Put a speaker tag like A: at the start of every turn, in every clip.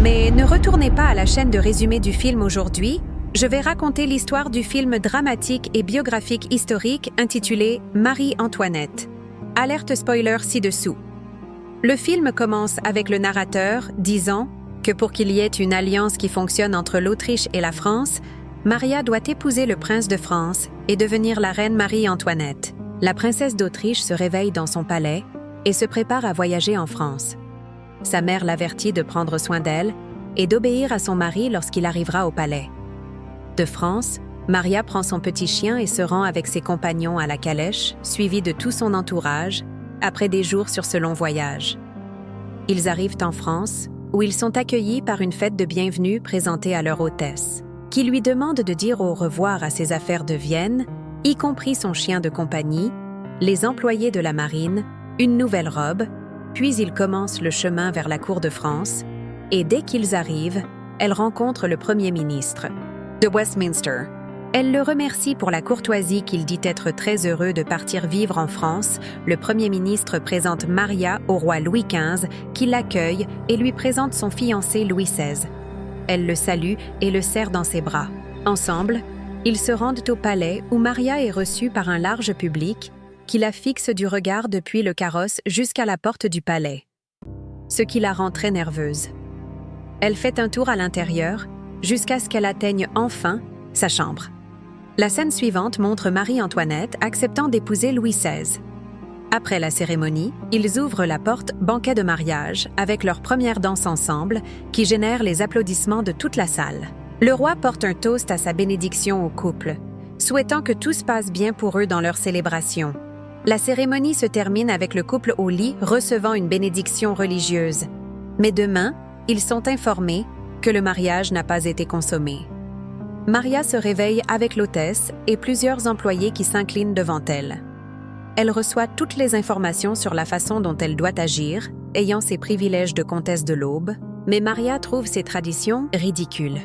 A: Mais ne retournez pas à la chaîne de résumé du film aujourd'hui. Je vais raconter l'histoire du film dramatique et biographique historique intitulé Marie-Antoinette. Alerte spoiler ci-dessous. Le film commence avec le narrateur disant que pour qu'il y ait une alliance qui fonctionne entre l'Autriche et la France, Maria doit épouser le prince de France et devenir la reine Marie-Antoinette. La princesse d'Autriche se réveille dans son palais et se prépare à voyager en France. Sa mère l'avertit de prendre soin d'elle et d'obéir à son mari lorsqu'il arrivera au palais. De France, Maria prend son petit chien et se rend avec ses compagnons à la calèche, suivie de tout son entourage, après des jours sur ce long voyage. Ils arrivent en France, où ils sont accueillis par une fête de bienvenue présentée à leur hôtesse, qui lui demande de dire au revoir à ses affaires de Vienne, y compris son chien de compagnie, les employés de la marine, une nouvelle robe, puis ils commencent le chemin vers la cour de France, et dès qu'ils arrivent, elle rencontre le Premier ministre de Westminster. Elle le remercie pour la courtoisie qu'il dit être très heureux de partir vivre en France. Le Premier ministre présente Maria au roi Louis XV, qui l'accueille et lui présente son fiancé Louis XVI. Elle le salue et le serre dans ses bras. Ensemble, ils se rendent au palais où Maria est reçue par un large public qui la fixe du regard depuis le carrosse jusqu'à la porte du palais, ce qui la rend très nerveuse. Elle fait un tour à l'intérieur jusqu'à ce qu'elle atteigne enfin sa chambre. La scène suivante montre Marie-Antoinette acceptant d'épouser Louis XVI. Après la cérémonie, ils ouvrent la porte banquet de mariage avec leur première danse ensemble qui génère les applaudissements de toute la salle. Le roi porte un toast à sa bénédiction au couple, souhaitant que tout se passe bien pour eux dans leur célébration. La cérémonie se termine avec le couple au lit recevant une bénédiction religieuse. Mais demain, ils sont informés que le mariage n'a pas été consommé. Maria se réveille avec l'hôtesse et plusieurs employés qui s'inclinent devant elle. Elle reçoit toutes les informations sur la façon dont elle doit agir, ayant ses privilèges de comtesse de l'Aube, mais Maria trouve ces traditions ridicules.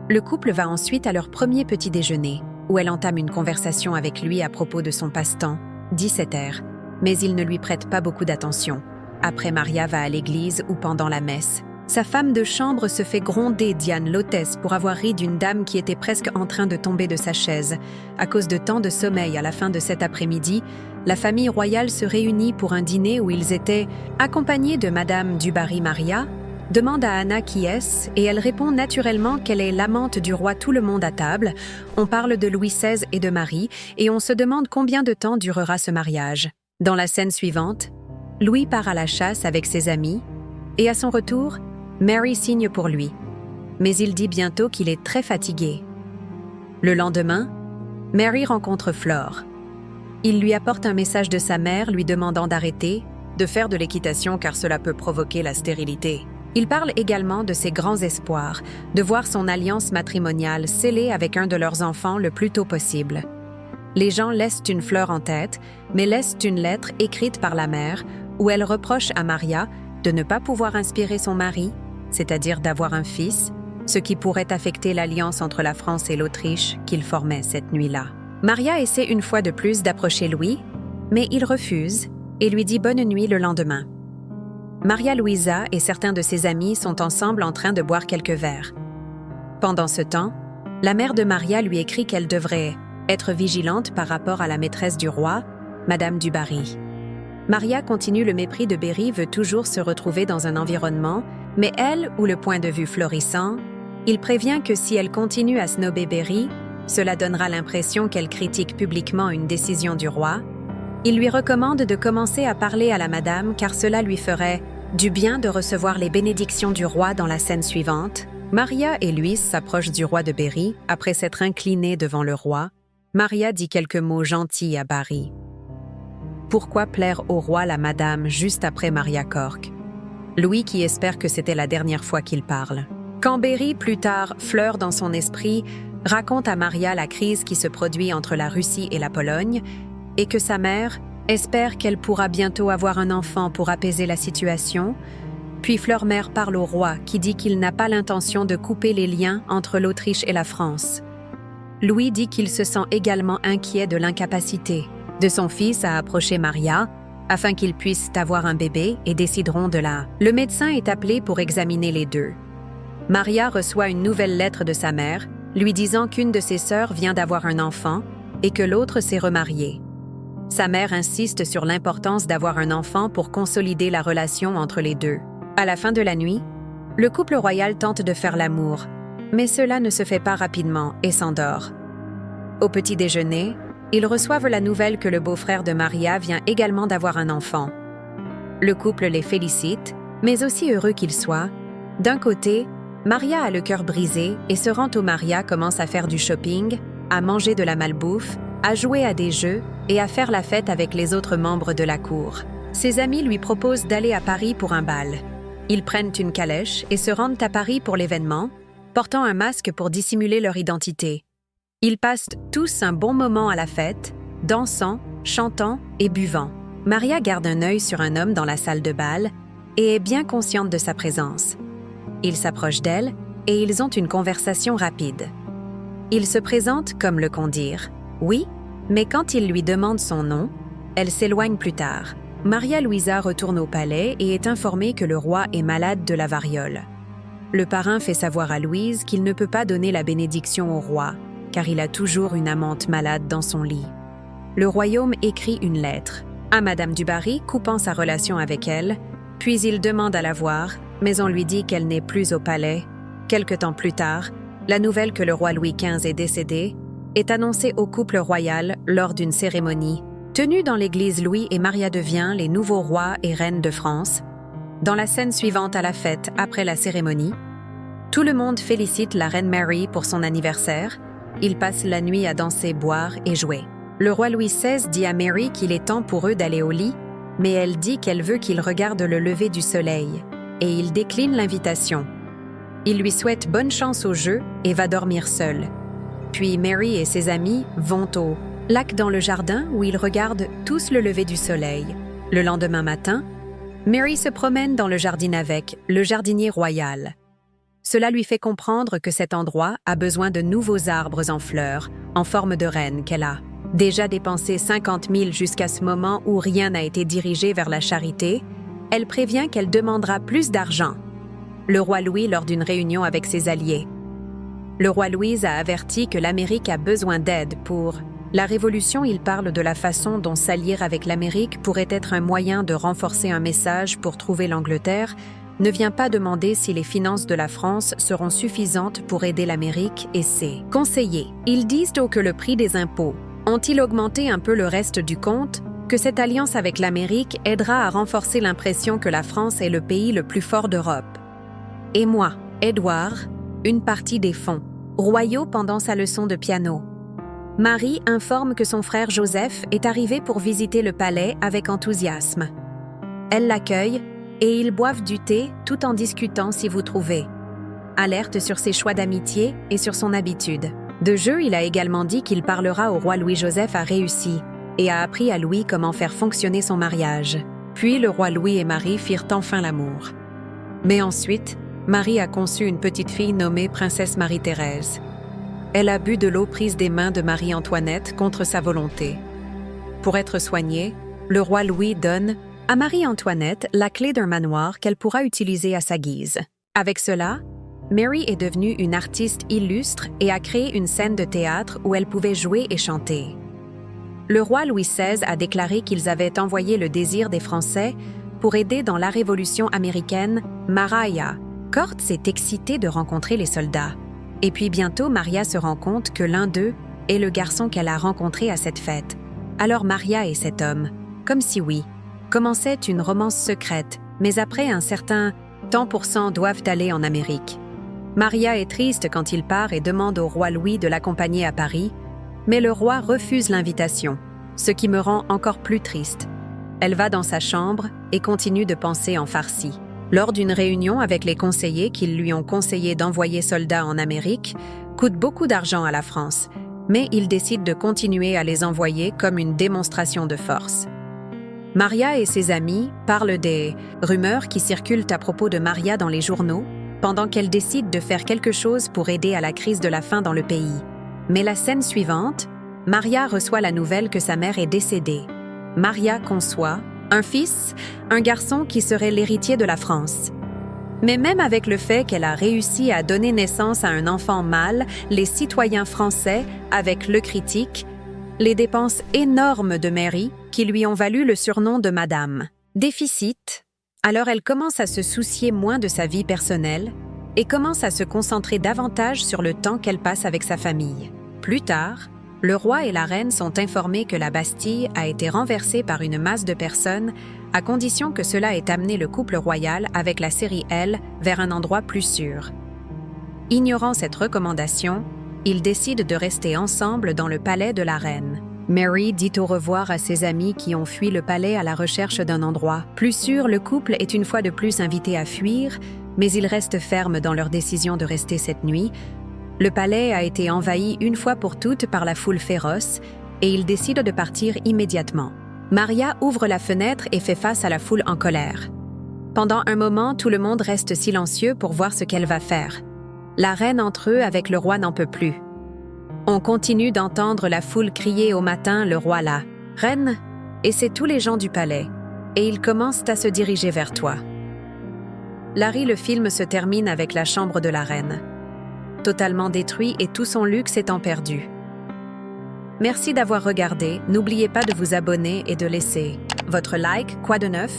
A: Le couple va ensuite à leur premier petit déjeuner, où elle entame une conversation avec lui à propos de son passe-temps, dissétaire, mais il ne lui prête pas beaucoup d'attention. Après, Maria va à l'église ou pendant la messe. Sa femme de chambre se fait gronder Diane, l'hôtesse, pour avoir ri d'une dame qui était presque en train de tomber de sa chaise. À cause de tant de sommeil à la fin de cet après-midi, la famille royale se réunit pour un dîner où ils étaient accompagnés de Madame du Barry-Maria, demande à Anna qui est-ce et elle répond naturellement qu'elle est l'amante du roi. Tout le monde à table. On parle de Louis XVI et de Marie et on se demande combien de temps durera ce mariage. Dans la scène suivante, Louis part à la chasse avec ses amis et à son retour, Mary signe pour lui. Mais il dit bientôt qu'il est très fatigué. Le lendemain, Mary rencontre Flore. Il lui apporte un message de sa mère lui demandant d'arrêter de faire de l'équitation car cela peut provoquer la stérilité. Il parle également de ses grands espoirs, de voir son alliance matrimoniale scellée avec un de leurs enfants le plus tôt possible. Les gens laissent une fleur en tête, mais laissent une lettre écrite par la mère où elle reproche à Maria de ne pas pouvoir inspirer son mari, c'est-à-dire d'avoir un fils, ce qui pourrait affecter l'alliance entre la France et l'Autriche qu'ils formaient cette nuit-là. Maria essaie une fois de plus d'approcher Louis, mais il refuse et lui dit bonne nuit le lendemain. Maria Luisa et certains de ses amis sont ensemble en train de boire quelques verres. Pendant ce temps, la mère de Maria lui écrit qu'elle devrait être vigilante par rapport à la maîtresse du roi, Madame du Barry. Maria continue le mépris de Berry, veut toujours se retrouver dans un environnement, mais elle, ou le point de vue florissant, il prévient que si elle continue à snobber Berry, cela donnera l'impression qu'elle critique publiquement une décision du roi. Il lui recommande de commencer à parler à la madame car cela lui ferait du bien de recevoir les bénédictions du roi dans la scène suivante. Maria et Louis s'approchent du roi de Berry après s'être inclinés devant le roi. Maria dit quelques mots gentils à Barry. Pourquoi plaire au roi la madame juste après Maria Cork? Louis qui espère que c'était la dernière fois qu'il parle. Quand Berry, plus tard, fleure dans son esprit, raconte à Maria la crise qui se produit entre la Russie et la Pologne et que sa mère espère qu'elle pourra bientôt avoir un enfant pour apaiser la situation, puis Fleur-Mère parle au roi qui dit qu'il n'a pas l'intention de couper les liens entre l'Autriche et la France. Louis dit qu'il se sent également inquiet de l'incapacité de son fils à approcher Maria afin qu'ils puissent avoir un bébé et décideront de là. Le médecin est appelé pour examiner les deux. Maria reçoit une nouvelle lettre de sa mère, lui disant qu'une de ses sœurs vient d'avoir un enfant et que l'autre s'est remariée. Sa mère insiste sur l'importance d'avoir un enfant pour consolider la relation entre les deux. À la fin de la nuit, le couple royal tente de faire l'amour, mais cela ne se fait pas rapidement et s'endort. Au petit déjeuner, ils reçoivent la nouvelle que le beau-frère de Maria vient également d'avoir un enfant. Le couple les félicite, mais aussi heureux qu'ils soient. D'un côté, Maria a le cœur brisé et se rend au Maria commence à faire du shopping, à manger de la malbouffe, à jouer à des jeux et à faire la fête avec les autres membres de la cour. Ses amis lui proposent d'aller à Paris pour un bal. Ils prennent une calèche et se rendent à Paris pour l'événement, portant un masque pour dissimuler leur identité. Ils passent tous un bon moment à la fête, dansant, chantant et buvant. Maria garde un œil sur un homme dans la salle de bal et est bien consciente de sa présence. Il s'approche d'elle et ils ont une conversation rapide. Il se présente comme le conduire. Oui, mais quand il lui demande son nom, elle s'éloigne plus tard. Maria Luisa retourne au palais et est informée que le roi est malade de la variole. Le parrain fait savoir à Louise qu'il ne peut pas donner la bénédiction au roi, car il a toujours une amante malade dans son lit. Le royaume écrit une lettre à Madame du Barry, coupant sa relation avec elle, puis il demande à la voir, mais on lui dit qu'elle n'est plus au palais. Quelque temps plus tard, la nouvelle que le roi Louis XV est décédé est annoncée au couple royal lors d'une cérémonie. Tenue dans l'église, Louis et Maria deviennent les nouveaux rois et reines de France. Dans la scène suivante à la fête après la cérémonie, tout le monde félicite la reine Mary pour son anniversaire. Ils passent la nuit à danser, boire et jouer. Le roi Louis XVI dit à Mary qu'il est temps pour eux d'aller au lit, mais elle dit qu'elle veut qu'il regarde le lever du soleil, et il décline l'invitation. Il lui souhaite bonne chance au jeu et va dormir seul. Puis Mary et ses amis vont au lac dans le jardin où ils regardent tous le lever du soleil. Le lendemain matin, Mary se promène dans le jardin avec le jardinier royal. Cela lui fait comprendre que cet endroit a besoin de nouveaux arbres en fleurs, en forme de reine qu'elle a déjà dépensé 50 000 jusqu'à ce moment où rien n'a été dirigé vers la charité. Elle prévient qu'elle demandera plus d'argent. Le roi Louis lors d'une réunion avec ses alliés. Le roi Louis a averti que l'Amérique a besoin d'aide pour la Révolution. Il parle de la façon dont s'allier avec l'Amérique pourrait être un moyen de renforcer un message pour trouver l'Angleterre, ne vient pas demander si les finances de la France seront suffisantes pour aider l'Amérique et ses conseillers. Ils disent que le prix des impôts ont-ils augmenté un peu le reste du compte, que cette alliance avec l'Amérique aidera à renforcer l'impression que la France est le pays le plus fort d'Europe. Et moi, Édouard, une partie des fonds royaux pendant sa leçon de piano. Marie informe que son frère Joseph est arrivé pour visiter le palais avec enthousiasme. Elle l'accueille et ils boivent du thé tout en discutant si vous trouvez. Alerte sur ses choix d'amitié et sur son habitude. De jeu, il a également dit qu'il parlera au roi Louis-Joseph a réussi et a appris à Louis comment faire fonctionner son mariage. Puis le roi Louis et Marie firent enfin l'amour. Mais ensuite, Marie a conçu une petite fille nommée princesse Marie-Thérèse. Elle a bu de l'eau prise des mains de Marie-Antoinette contre sa volonté. Pour être soignée, le roi Louis donne à Marie-Antoinette la clé d'un manoir qu'elle pourra utiliser à sa guise. Avec cela, Mary est devenue une artiste illustre et a créé une scène de théâtre où elle pouvait jouer et chanter. Le roi Louis XVI a déclaré qu'ils avaient envoyé le désir des Français pour aider dans la Révolution américaine Maria. Court s'est excitée de rencontrer les soldats. Et puis bientôt, Maria se rend compte que l'un d'eux est le garçon qu'elle a rencontré à cette fête. Alors Maria et cet homme, comme si oui, commençait une romance secrète, mais après un certain temps doivent aller en Amérique. Maria est triste quand il part et demande au roi Louis de l'accompagner à Paris, mais le roi refuse l'invitation, ce qui me rend encore plus triste. Elle va dans sa chambre et continue de penser en farci. Lors d'une réunion avec les conseillers qui lui ont conseillé d'envoyer soldats en Amérique, coûte beaucoup d'argent à la France, mais il décide de continuer à les envoyer comme une démonstration de force. Maria et ses amis parlent des rumeurs qui circulent à propos de Maria dans les journaux, pendant qu'elle décide de faire quelque chose pour aider à la crise de la faim dans le pays. Mais la scène suivante, Maria reçoit la nouvelle que sa mère est décédée. Maria conçoit un fils, un garçon qui serait l'héritier de la France. Mais même avec le fait qu'elle a réussi à donner naissance à un enfant mâle, les citoyens français, avec le critique, les dépenses énormes de Mary, qui lui ont valu le surnom de Madame. Déficit, alors elle commence à se soucier moins de sa vie personnelle et commence à se concentrer davantage sur le temps qu'elle passe avec sa famille. Plus tard, le roi et la reine sont informés que la Bastille a été renversée par une masse de personnes, à condition que cela ait amené le couple royal avec la série L vers un endroit plus sûr. Ignorant cette recommandation, ils décident de rester ensemble dans le palais de la reine. Mary dit au revoir à ses amis qui ont fui le palais à la recherche d'un endroit plus sûr. Le couple est une fois de plus invité à fuir, mais ils restent fermes dans leur décision de rester cette nuit. Le palais a été envahi une fois pour toutes par la foule féroce et ils décident de partir immédiatement. Maria ouvre la fenêtre et fait face à la foule en colère. Pendant un moment, tout le monde reste silencieux pour voir ce qu'elle va faire. La reine entre eux avec le roi n'en peut plus. On continue d'entendre la foule crier au matin « Le roi là, reine !» et c'est tous les gens du palais, et ils commencent à se diriger vers toi. Larry, le film se termine avec la chambre de la reine, totalement détruit et tout son luxe étant perdu. Merci d'avoir regardé, n'oubliez pas de vous abonner et de laisser votre like, quoi de neuf?